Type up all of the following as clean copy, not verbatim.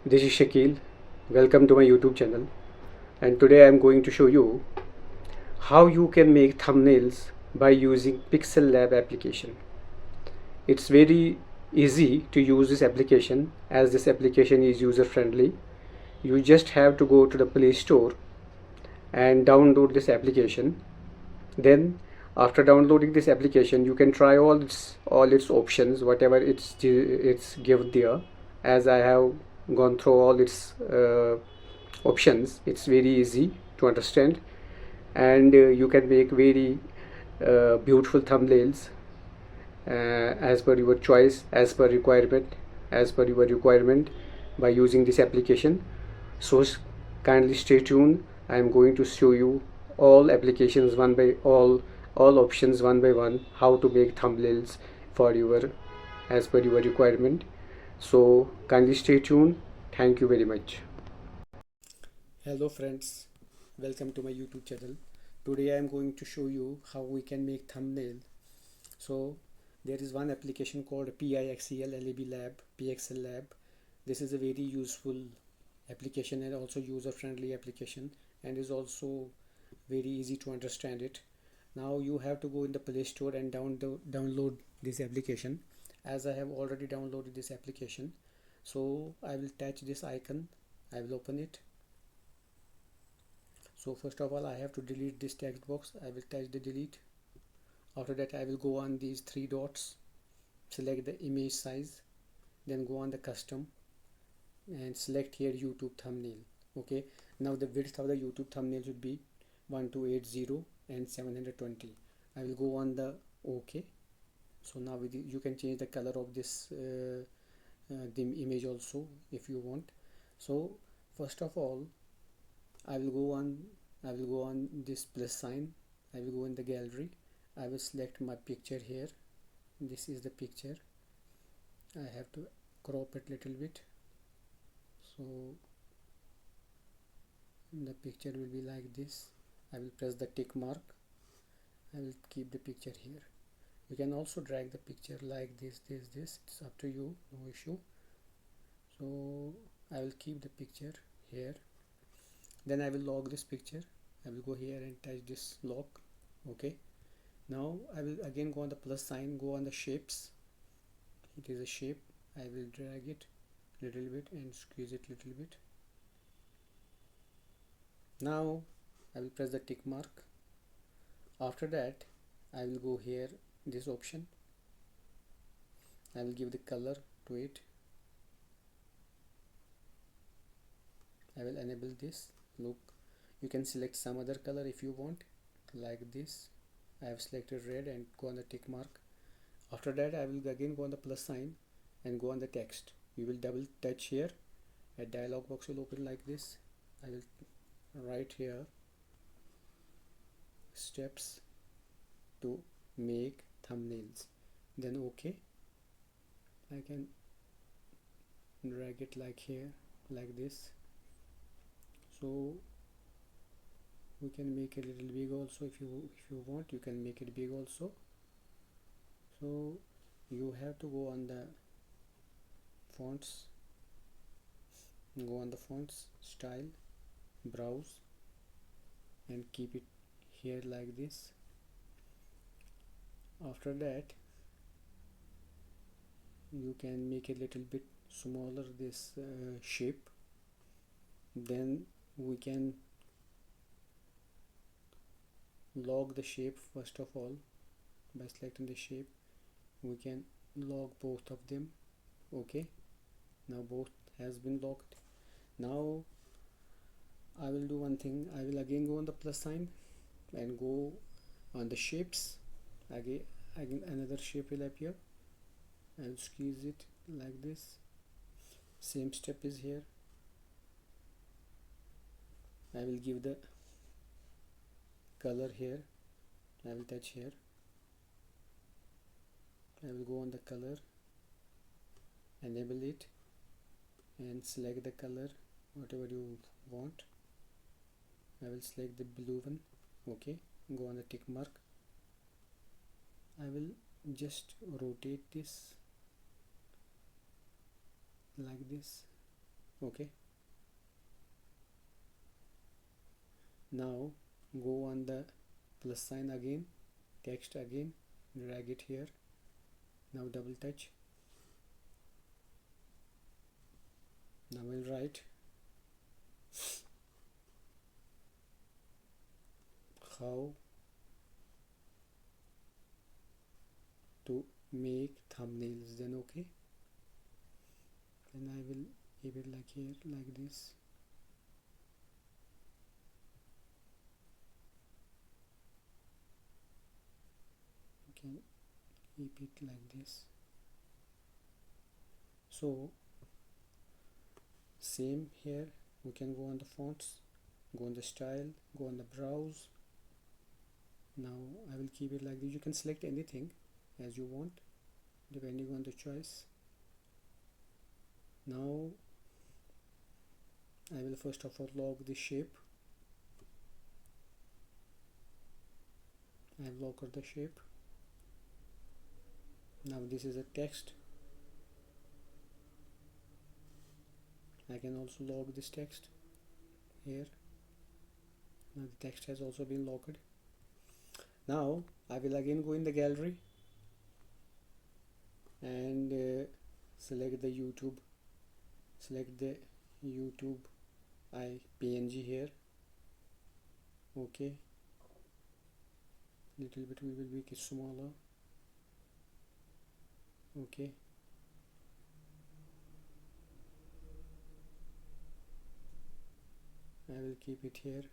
This is Shakeel. Welcome to my YouTube channel. And today I am going to show you how you can make thumbnails by using Pixel Lab application. It's very easy to use this application as this application is user friendly. You just have to go to the Play Store and download this application. Then after downloading this application, you can try all its options, whatever it's give there. As I have gone through all its options, it's very easy to understand, and you can make very beautiful thumbnails as per your choice, as per your requirement by using this application. So kindly stay tuned. I am going to show you all applications one by all options one by one, how to make thumbnails for your as per your requirement. So kindly stay tuned. Thank you very much. Hello friends, welcome to my YouTube channel. Today I am going to show you how we can make thumbnail. So there is one application called Pixel Lab. This is a very useful application and also user friendly application, and is also very easy to understand it. Now you have to go in the Play Store and download this application. As I have already downloaded this application, so I will touch this icon. I will open it. So first of all, I have to delete this text box. I will touch the delete. After that, I will go on these three dots, select the image size, then go on the custom and select here YouTube thumbnail. Okay, now the width of the YouTube thumbnail should be 1280 and 720. I will go on the OK. So now you can change the color of this the image also if you want. So first of all, I will go on this plus sign. I will go in the gallery. I will select my picture here. This is the picture. I have to crop it little bit, so the picture will be like this. I will press the tick mark. I will keep the picture here. You can also drag the picture like this. It's up to you, no issue. So I will keep the picture here. Then I will log this picture. I will go here and touch this lock. Okay, now I will again go on the plus sign, go on the shapes. It is a shape. I will drag it little bit and squeeze it little bit. Now I will press the tick mark. After that, I will go here, this option. I will give the color to it. I will enable this. Look, you can select some other color if you want, like this. I have selected red and go on the tick mark. After that, I will again go on the plus sign and go on the text. You will double touch here. A dialog box will open like this. I will write here steps to make thumbnails. Then OK. I can drag it like here, like this. So we can make it a little big also. If you want, you can make it big also. So you have to go on the fonts, style, browse, and keep it here like this. After that, you can make a little bit smaller this shape. Then we can log the shape. First of all, by selecting the shape, we can log both of them. Okay, now both has been logged. Now I will do one thing. I will again go on the plus sign and go on the shapes. Again another shape will appear. I will squeeze it like this. Same step is here. I will give the color here. I will touch here. I will go on the color, enable it, and select the color whatever you want. I will select the blue one. Okay, go on the tick mark. I will just rotate this like this. Okay, now go on the plus sign again, text again, drag it here. Now double touch. Now I'll write how to make thumbnails, then okay. Then I will keep it like here, like this. You can keep it like this. So same here, we can go on the fonts, go on the style, go on the browse. Now I will keep it like this. You can select anything as you want depending on the choice. Now I will first of all log the shape. I have logged the shape. Now this is a text. I can also log this text here. Now the text has also been logged. Now I will again go in the gallery and select the YouTube. Select the YouTube PNG here. Okay. Little bit we will make it smaller. Okay. I will keep it here.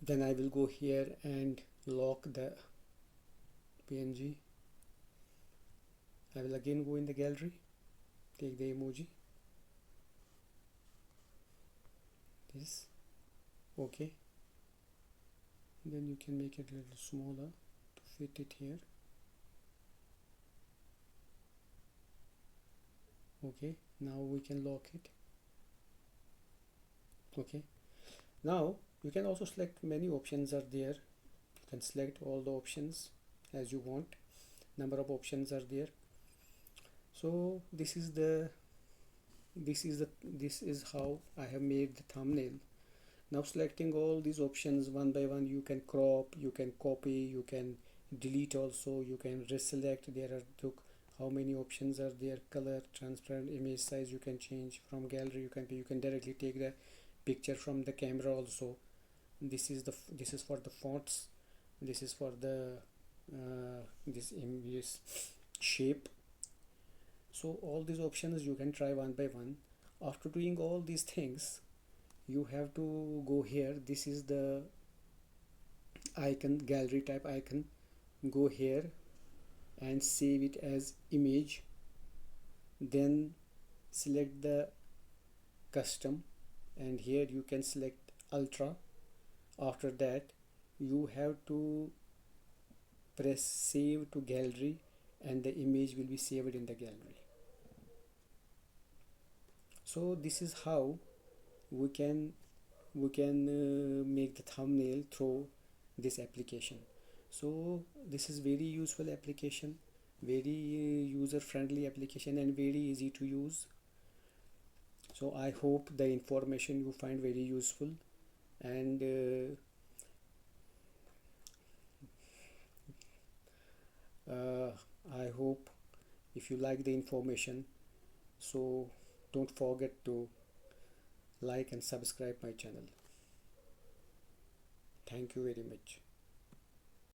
Then I will go here and lock the PNG. I will again go in the gallery, take the emoji, this, okay. Then you can make it a little smaller to fit it here. Okay, now we can lock it. Okay, now you can also select, many options are there. You can select all the options as you want. Number of options are there. So this is how I have made the thumbnail. Now selecting all these options one by one, you can crop, you can copy, you can delete also, you can reselect. There are, look how many options are there. Color, transparent, image size you can change. From gallery you can directly take the picture from the camera also. This is for the fonts, this is for the this image shape. So all these options you can try one by one. After doing all these things, you have to go here. This is the icon, gallery type icon. Go here and save it as image. Then select the custom, and here you can select ultra. After that you have to press save to gallery, and the image will be saved in the gallery. So this is how we can make the thumbnail through this application. So this is very useful application, very user friendly application, and very easy to use. So I hope the information you find very useful, and I hope if you like the information, so don't forget to like and subscribe my channel. Thank you very much.